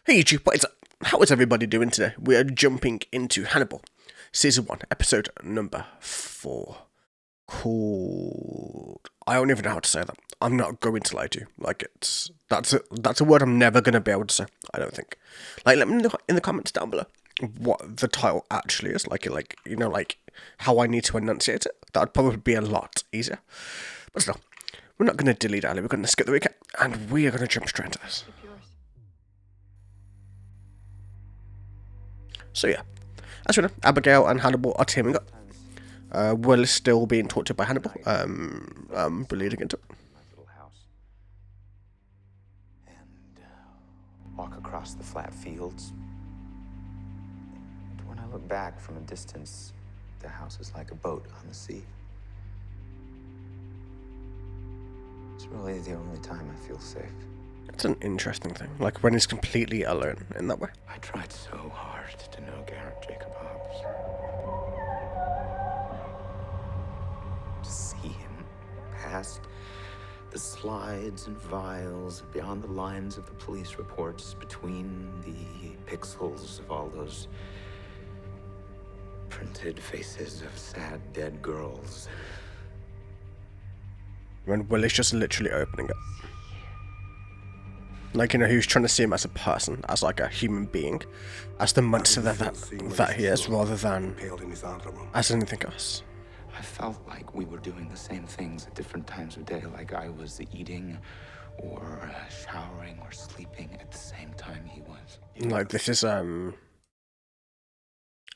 Hey YouTube, what is up? How is everybody doing today? We are jumping into Hannibal, Season 1, Episode number 4, called... I don't even know how to say that. I'm not going to lie to you. That's a word I'm never going to be able to say, I don't think. Let me know in the comments down below what the title actually is, how I need to enunciate it. That would probably be a lot easier. But still, we're not going to dilly-dally, we're going to skip the recap, and we are going to jump straight into this. So yeah, as we know, Abigail and Hannibal are teaming up. Will is still being tortured by Hannibal. We're leading into it. And walk across the flat fields. And when I look back from a distance, the house is like a boat on the sea. It's really the only time I feel safe. It's an interesting thing, like when he's completely alone in that way. I tried so hard to know Garrett Jacob Hobbs. To see him past the slides and vials, beyond the lines of the police reports, between the pixels of all those printed faces of sad dead girls. When Will is just literally opening it. Who's trying to see him as a person, as like a human being, as the monster that he is, rather than as anything else. I felt like we were doing the same things at different times of day, like I was eating or showering or sleeping at the same time he was. Like this is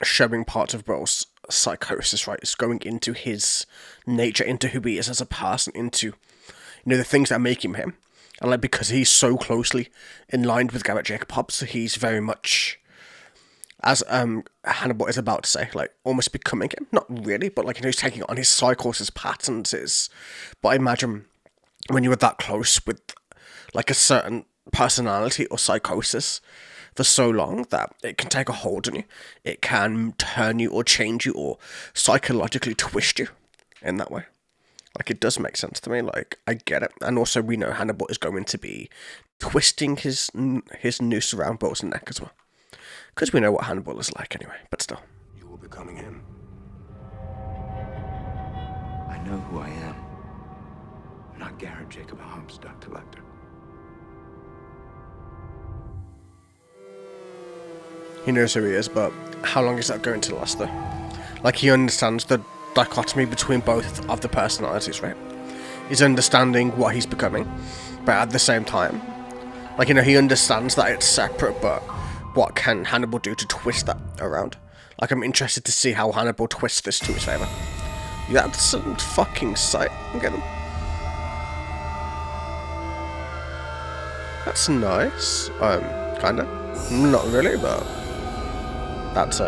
showing parts of Will's psychosis, right? It's going into his nature, into who he is as a person, into the things that make him him. And because he's so closely in line with Garrett Jacob Hobbs, he's very much, as Hannibal is about to say, almost becoming him. Not really, but he's taking on his psychosis patterns. But I imagine when you were that close with a certain personality or psychosis for so long that it can take a hold on you. It can turn you or change you or psychologically twist you in that way. It does make sense to me, I get it. And also, we know Hannibal is going to be twisting his noose around Will's neck as well. Because we know what Hannibal is like anyway, but still. You will be becoming him. I know who I am. I'm not Garrett Jacob Hobbs, Dr. Lecter. He knows who he is, but how long is that going to last, though? He understands the dichotomy between both of the personalities, right? He's understanding what he's becoming, but at the same time, he understands that it's separate, but what can Hannibal do to twist that around? I'm interested to see how Hannibal twists this to his favour. That's some fucking sight. Look at them. That's nice. Kinda. Not really, but that's,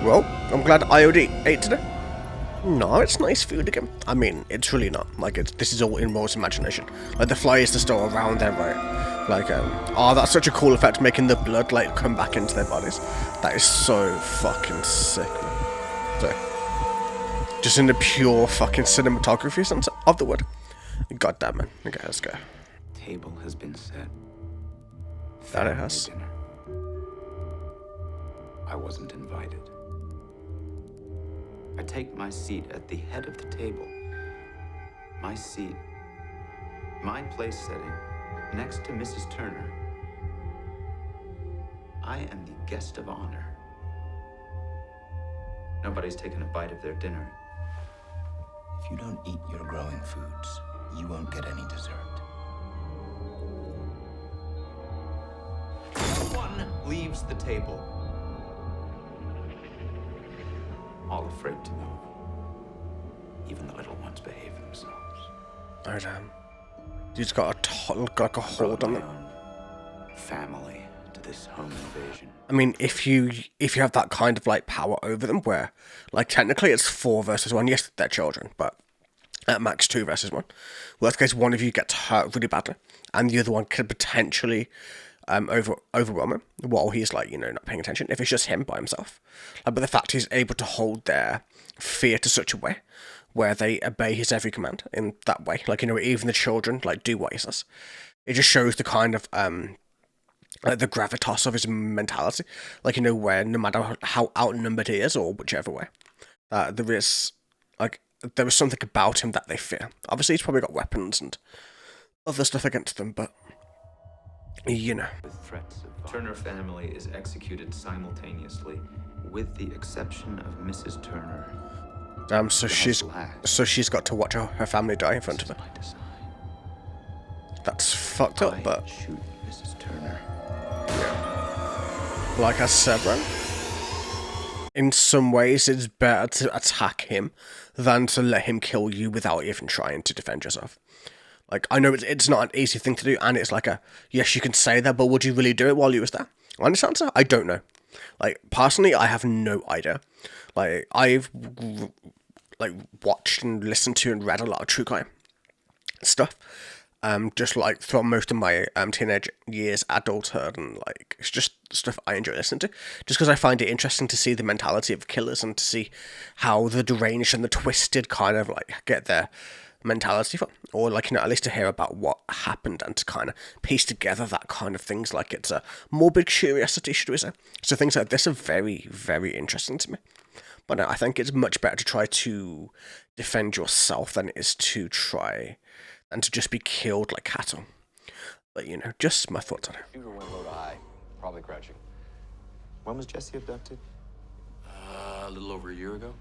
well, I'm glad IOD ate today. No, it's nice food again. I mean, it's really not. This is all in Roll's imagination. The flies are still around there, right? Oh, that's such a cool effect, making the blood, come back into their bodies. That is so fucking sick, man. So, just in the pure fucking cinematography sense of the word. God damn it. Okay, let's go. Table has been set. That it has. Dinner. I wasn't invited. I take my seat at the head of the table. My seat, my place setting, next to Mrs. Turner. I am the guest of honor. Nobody's taken a bite of their dinner. If you don't eat your growing foods, you won't get any dessert. No one leaves the table. All afraid to move. Even the little ones behave themselves. Oh damn. You just got a hold on them. Family to this home invasion. I mean, if you have that kind of power over them, where technically it's 4 versus 1. Yes, they're children, but at max 2 versus 1. Worst case, one of you gets hurt really badly, and the other one could potentially overwhelm him while he's not paying attention. If it's just him by himself, but the fact he's able to hold their fear to such a way where they obey his every command in that way. Like, you know, even the children, like, do what he says. It just shows the kind of, like, the gravitas of his mentality. Like, you know, where no matter how outnumbered he is, or whichever way, there is, like, there is something about him that they fear. Obviously, he's probably got weapons and other stuff against them, but, you know. With threats of Turner family is executed simultaneously, with the exception of Mrs. Turner. So she's got to watch her family die in front of her. That's fucked up, but Shoot Mrs. Turner. yeah. Like I said, right? In some ways, it's better to attack him than to let him kill you without even trying to defend yourself. Like, I know it's not an easy thing to do, and it's like yes, you can say that, but would you really do it while you was there? Honest answer, I don't know. Like, personally, I have no idea. Like, I've like watched and listened to and read a lot of true crime stuff. Just like throughout most of my teenage years, adulthood, and like it's just stuff I enjoy listening to. Just because I find it interesting to see the mentality of killers and to see how the deranged and the twisted kind of like get their mentality from, or like, you know, at least to hear about what happened and to kind of piece together that kind of things. Like, it's a morbid curiosity, should we say? So things like this are very, very interesting to me. But no, I think it's much better to try to defend yourself than it is to try and to just be killed like cattle. But, you know, just my thoughts on it. Shooter went low to high, probably crouching. When was Jesse abducted? A little over a year ago.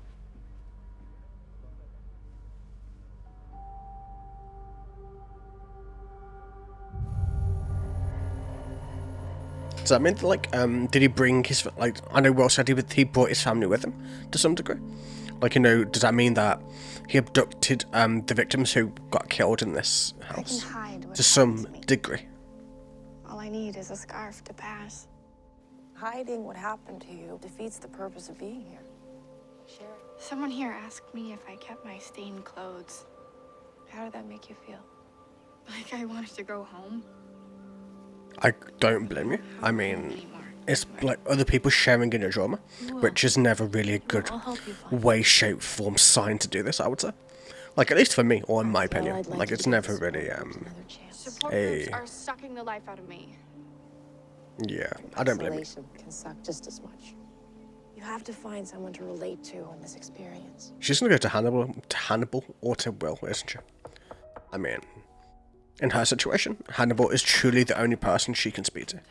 Does that mean, like, did he bring his, like, I know Will said he brought his family with him to some degree? Like, you know, does that mean that he abducted the victims who got killed in this house? I can hide what To some happens to me. degree. All I need is a scarf to pass. Hiding what happened to you defeats the purpose of being here. Share it. Someone here asked me if I kept my stained clothes. How did that make you feel? Like I wanted to go home. I don't blame you. I mean, Anymore. it's like other people sharing in your drama, which is never really a good I'll help you find way, shape, form, sign to do this, I would say. Like, at least for me, or in my Well, opinion. I'd Like, you it's to never give really, this another chance. Support Hey. groups are sucking the life out of me. yeah, I don't blame you. Isolation can suck just as much. You have to find someone to relate to in this experience. She's gonna go to Hannibal or to Will, isn't she? I mean, in her situation, Hannibal is truly the only person she can speak to.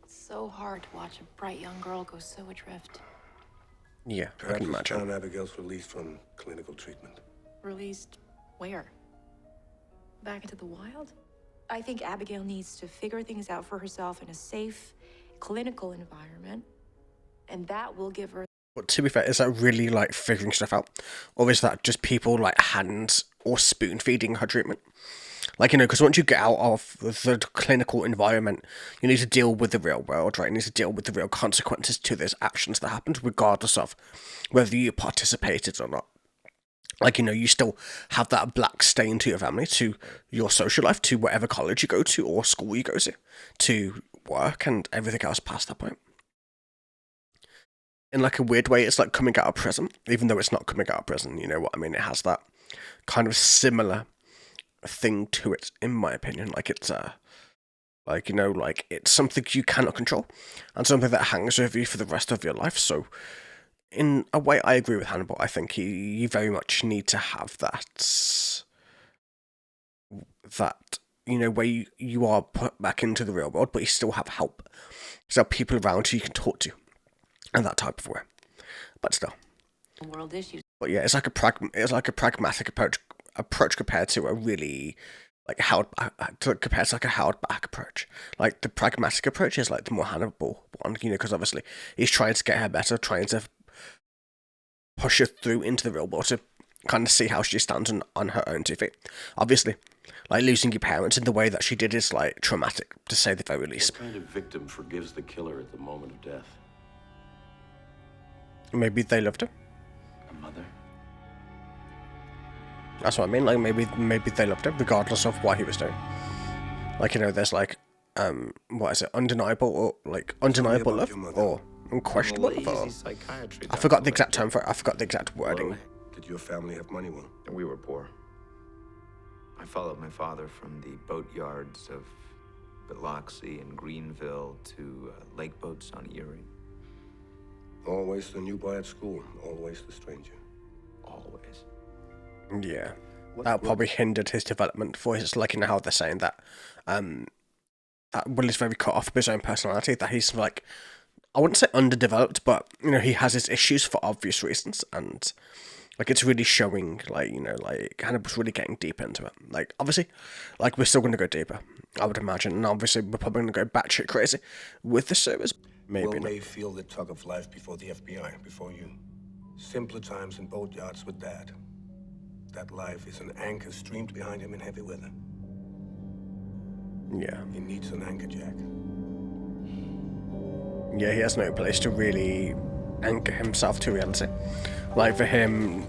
It's so hard to watch a bright young girl go so adrift. Yeah, I Perhaps can it's imagine. time Abigail's released from clinical treatment. Released where? Back into the wild? I think Abigail needs to figure things out for herself in a safe, clinical environment, and that will give her. But to be fair, is that really like figuring stuff out? Or is that just people like hands or spoon feeding her treatment? Like, you know, because once you get out of the clinical environment, you need to deal with the real world, right? You need to deal with the real consequences to those actions that happened, regardless of whether you participated or not. Like, you know, you still have that black stain to your family, to your social life, to whatever college you go to or school you go to work and everything else past that point. In like a weird way, it's like coming out of prison, even though it's not coming out of prison, you know what I mean? It has that kind of similar thing to it, in my opinion. Like, it's like, you know, like it's something you cannot control and something that hangs over you for the rest of your life. So in a way, I agree with Hannibal. I think you very much need to have that, you know, where you are put back into the real world, but you still have help. So people around who you can talk to in that type of way. But still. World issues. But yeah, it's like a pragmatic approach compared to a really like compared to like a held back approach. Like the pragmatic approach is like the more Hannibal one, you know, because obviously he's trying to get her better, trying to push her through into the real world to kind of see how she stands on her own 2 feet. Obviously, like losing your parents in the way that she did is like traumatic, to say the very least. What kind of victim forgives the killer at the moment of death? Maybe they loved her. A mother? That's what I mean. Like maybe they loved her regardless of what he was doing. Like, you know, there's like what is it? Undeniable love your mother. or unquestionable love. Or, Psychiatry. I forgot the exact term for it. I forgot the exact wording. Did your family have money, Will? We were poor. I followed my father from the boat yards of Biloxi and Greenville to lake boats on Erie. Always the new boy at school, always the stranger. Always. Yeah. That probably hindered his development for his, like, you know how they're saying that, that Will is very cut off by his own personality, that he's, like, I wouldn't say underdeveloped, but, you know, he has his issues for obvious reasons, and, like, it's really showing, like, you know, like, Hannibal's really getting deep into it. Like, obviously, like, we're still going to go deeper, I would imagine, and obviously we're probably going to go batshit crazy with the series. Maybe Will not. may feel the tug of life before the FBI, before you. Simpler times in boat yards with Dad. That life is an anchor streamed behind him in heavy weather. Yeah. He needs an anchor, Jack. Yeah, he has no place to really anchor himself to reality. Like, for him,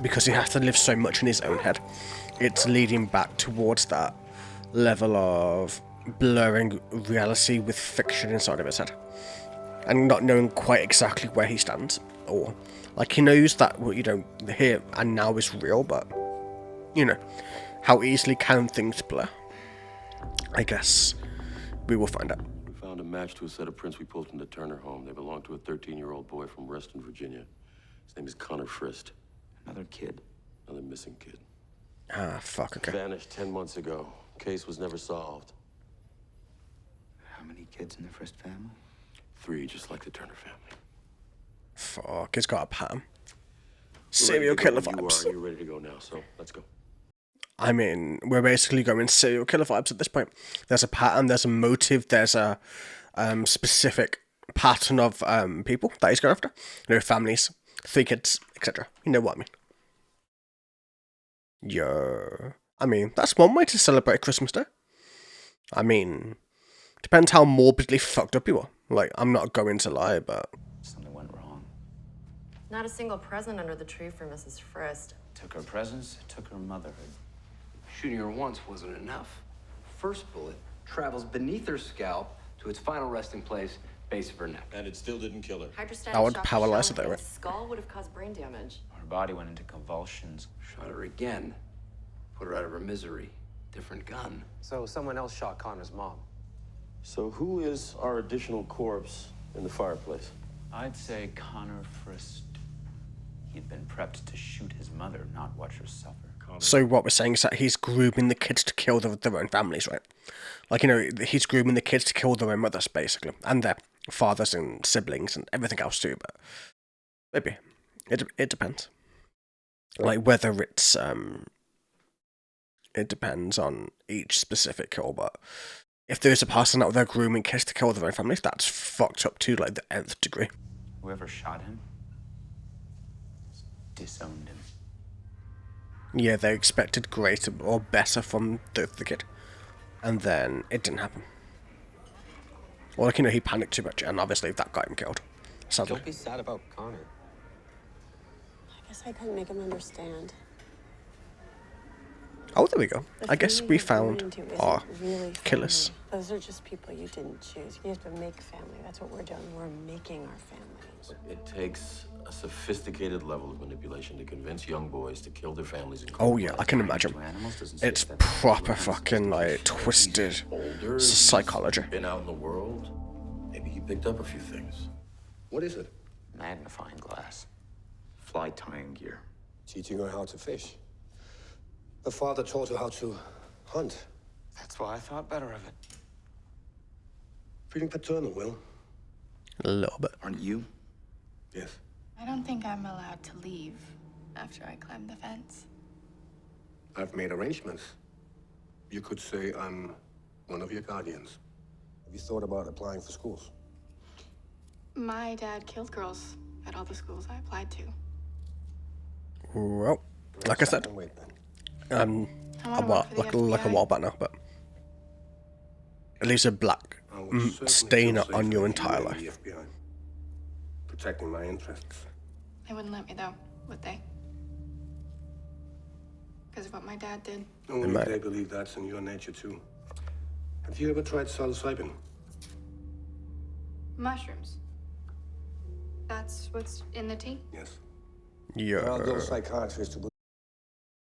because he has to live so much in his own head, it's leading back towards that level of blurring reality with fiction inside of his head. And not knowing quite exactly where he stands. Or, like, he knows that, well, you know, the here and now is real, but, you know, how easily can things blur? I guess we will find out. We found a match to a set of prints we pulled from the Turner home. They belong to a 13-year-old boy from Reston, Virginia. His name is Connor Frist. Another kid. Another missing kid. Ah, fuck, okay. Vanished 10 months ago. Case was never solved. How many kids in the Frist family? 3, just like the Turner family. Fuck, he's got a pattern. We're Serial ready to killer go when vibes. You are. You're ready to go now, so let's go. I mean, we're basically going serial killer vibes at this point. There's a pattern, there's a motive, there's a specific pattern of people that he's going after. You know, families, 3 kids, etc. You know what I mean. Yeah. I mean, that's one way to celebrate Christmas Day. I mean, depends how morbidly fucked up you are. Like, I'm not going to lie, but... Something went wrong. Not a single present under the tree for Mrs. Frist. Took her presents, took her motherhood. Shooting her once wasn't enough. First bullet travels beneath her scalp to its final resting place, base of her neck. And it still didn't kill her. Hydrostatic I would shock paralyze shell her, though, in the right? skull would have caused brain damage. Her body went into convulsions. Shot her again. Put her out of her misery. Different gun. So someone else shot Connor's mom. So who is our additional corpse in the fireplace? I'd say Connor Frist. He'd been prepped to shoot his mother, not watch her suffer. So what we're saying is that he's grooming the kids to kill their own families, right? Like, you know, he's grooming the kids to kill their own mothers, basically. And their fathers and siblings and everything else too, but... Maybe. It depends. Like, whether it's, it depends on each specific kill, but... If there's a person out there grooming kids to kill their own families, that's fucked up to, like, the nth degree. Whoever shot him disowned him. Yeah, they expected greater or better from the kid. And then it didn't happen. Well, like, you know, he panicked too much, and obviously that got him killed. Sadly. Don't be sad about Connor. I guess I couldn't make him understand. Oh, there we go. The I guess family we you're found going to isn't our really killers. family. Those are just people you didn't choose. You have to make family. That's what we're doing. We're making our families. It takes a sophisticated level of manipulation to convince young boys to kill their families and Oh yeah, I can imagine. It's proper fucking, like, twisted older, psychology. Been out in the world. Maybe he picked up a few things. What is it? Magnifying glass. Fly tying gear. Teaching her how to fish. Her father taught her how to hunt. That's why I thought better of it. Feeling paternal, Will? A little bit. Aren't you? Yes. I don't think I'm allowed to leave after I climb the fence. I've made arrangements. You could say I'm one of your guardians. Have you thought about applying for schools? My dad killed girls at all the schools I applied to. Well, like I said, Wait, then. I wanna work for the like a FBI. while back now, but it leaves a black I would certainly stain feel safer on your with you entire in life. the FBI. Protecting my interests. They wouldn't let me though, would they? Because of what my dad did. Only might. they believe that's in your nature, too. Have you ever tried psilocybin? Mushrooms. That's what's in the tea? Yes. I'll go Yeah. psychiatrist to.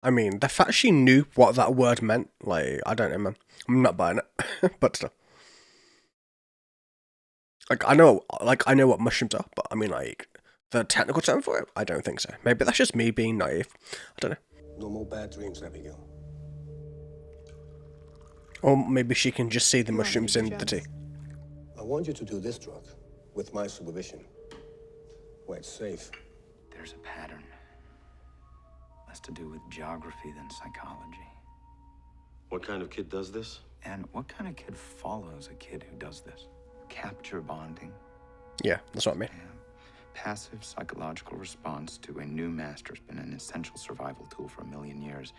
I mean, the fact she knew what that word meant, like, I don't know, man. I'm not buying it, but still. Like, I know what mushrooms are, but I mean, like, the technical term for it, I don't think so. Maybe that's just me being naive. I don't know. No more bad dreams, Abigail. Or maybe she can just see the You want me mushrooms to in do the tea. drugs? I want you to do this drug with my supervision, where it's safe. There's a pattern. Less to do with geography than psychology. What kind of kid does this? And what kind of kid follows a kid who does this? Capture bonding. Yeah, that's what I mean. Passive psychological response to a new master has been an essential survival tool for 1,000,000 years.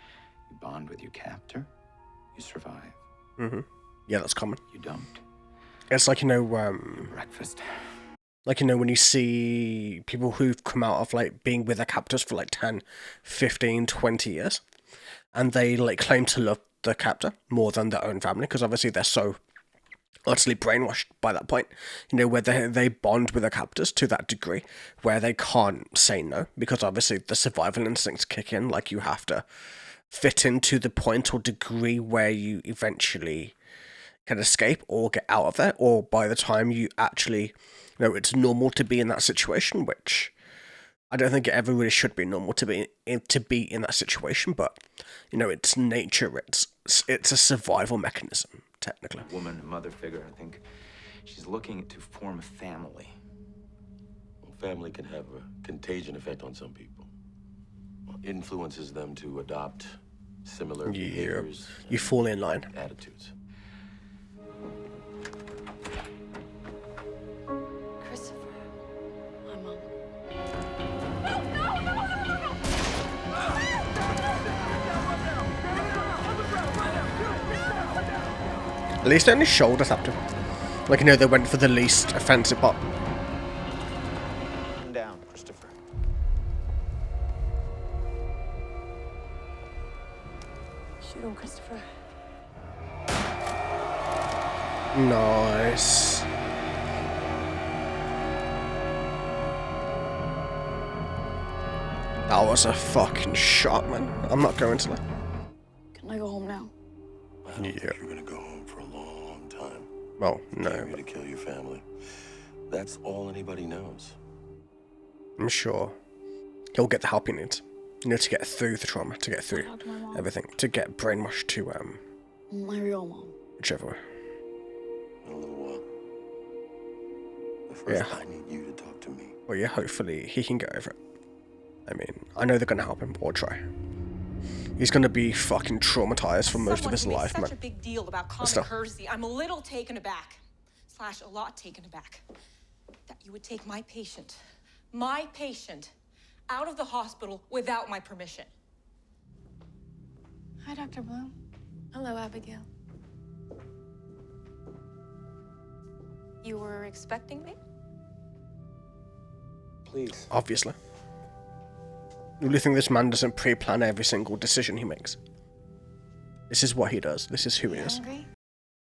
You bond with your captor, you survive. Mm-hmm. Yeah, that's common. You don't. It's like, Breakfast. like, when you see people who've come out of, like, being with their captors for, like, 10, 15, 20 years, and they, like, claim to love the captor more than their own family, because obviously they're so utterly brainwashed by that point, where they bond with their captors to that degree where they can't say no, because obviously the survival instincts kick in, like, you have to fit into the point or degree where you eventually can escape or get out of there, or by the time you actually it's normal to be in that situation, which I don't think it ever really should be normal to be in that situation, but it's nature, it's a survival mechanism technically. Woman, mother figure, I think she's looking to form a family. Well, family can have a contagion effect on some people. Well, influences them to adopt similar behaviors. You fall in line. Attitudes. Christopher. Hi, Mom. At least only shoulders up to. Like, they went for the least offensive part. Down, Christopher. Shoot him, Christopher. Nice. That was a fucking shot, man. I'm not going to lie. Can I go home now? I don't think you're gonna go home for a long time. Well, no. Came here to kill your family. That's all anybody knows. I'm sure he'll get the help he needs. To get through the trauma, to get through Talk to my mom. everything, to get brainwashed to My real mom. whichever way. In a little while. But first, Yeah. I need you to talk to me. Well, yeah, hopefully he can get over it. I mean, I know they're gonna help him, or try. He's gonna be fucking traumatized for most of his life, Such a man. big deal about common still. courtesy. I'm a little taken aback, / a lot taken aback, that you would take my patient, out of the hospital without my permission. Hi, Dr. Bloom. Hello, Abigail. You were expecting me? Please. Obviously. You really think this man doesn't pre-plan every single decision he makes? This is what he does. This is who he is. Hungry?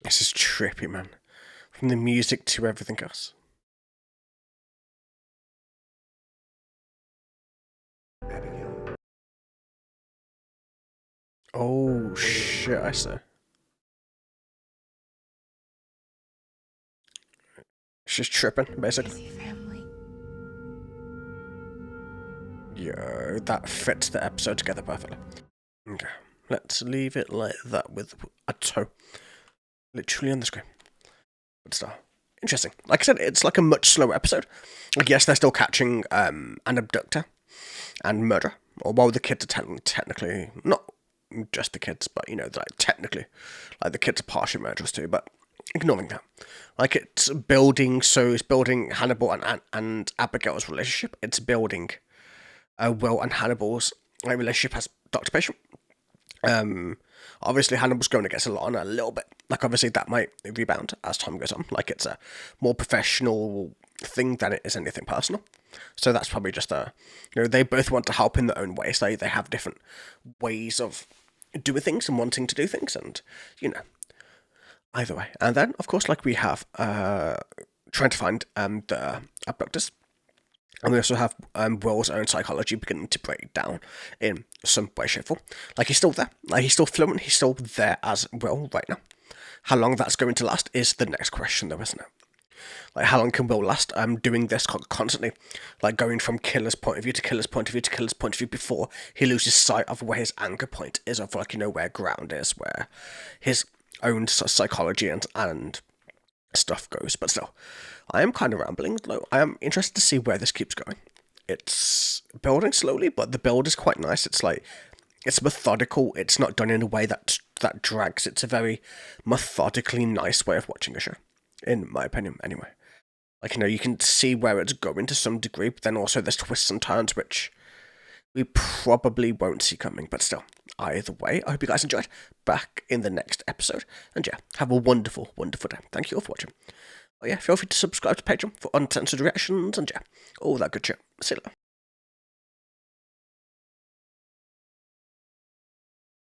This is trippy, man. From the music to everything else. Abigail. Oh, shit, I see. She's tripping, basically. Family. Yo, that fits the episode together perfectly. Okay, let's leave it like that with a toe literally on the screen. Good stuff. Interesting. Like I said, it's like a much slower episode. Like, yes, they're still catching an abductor and murderer. Or while the kids are technically, not just the kids, but like technically, like the kids are partially murderers too, but ignoring that. Like, it's building Hannibal and Abigail's relationship. It's building Will and Hannibal's relationship as doctor-patient. Obviously Hannibal's going to get a lot on a little bit. Like, obviously that might rebound as time goes on. Like, it's a more professional thing than it is anything personal. So that's probably just they both want to help in their own ways. They have different ways of doing things and wanting to do things, and either way. And then, of course, like, we have trying to find the abductors. And we also have Will's own psychology beginning to break down in some way, shape, or form. Like, he's still there. Like, he's still fluent. He's still there as Will right now. How long that's going to last is the next question, though, isn't it? Like, how long can Will last doing this constantly? Like, going from killer's point of view to killer's point of view to killer's point of view before he loses sight of where his anchor point is, of, like, where ground is, where his own psychology and stuff goes. But still, I am kind of rambling. I am interested to see where this keeps going. It's building slowly, but the build is quite nice. It's like, it's methodical. It's not done in a way that drags. It's a very methodically nice way of watching a show, in my opinion, anyway. Like, you can see where it's going to some degree, but then also there's twists and turns which we probably won't see coming. But still, either way, I hope you guys enjoyed. Back in the next episode. And yeah, have a wonderful, wonderful day. Thank you all for watching. Oh yeah, feel free to subscribe to Patreon for uncensored reactions and yeah, all that good shit. See you later.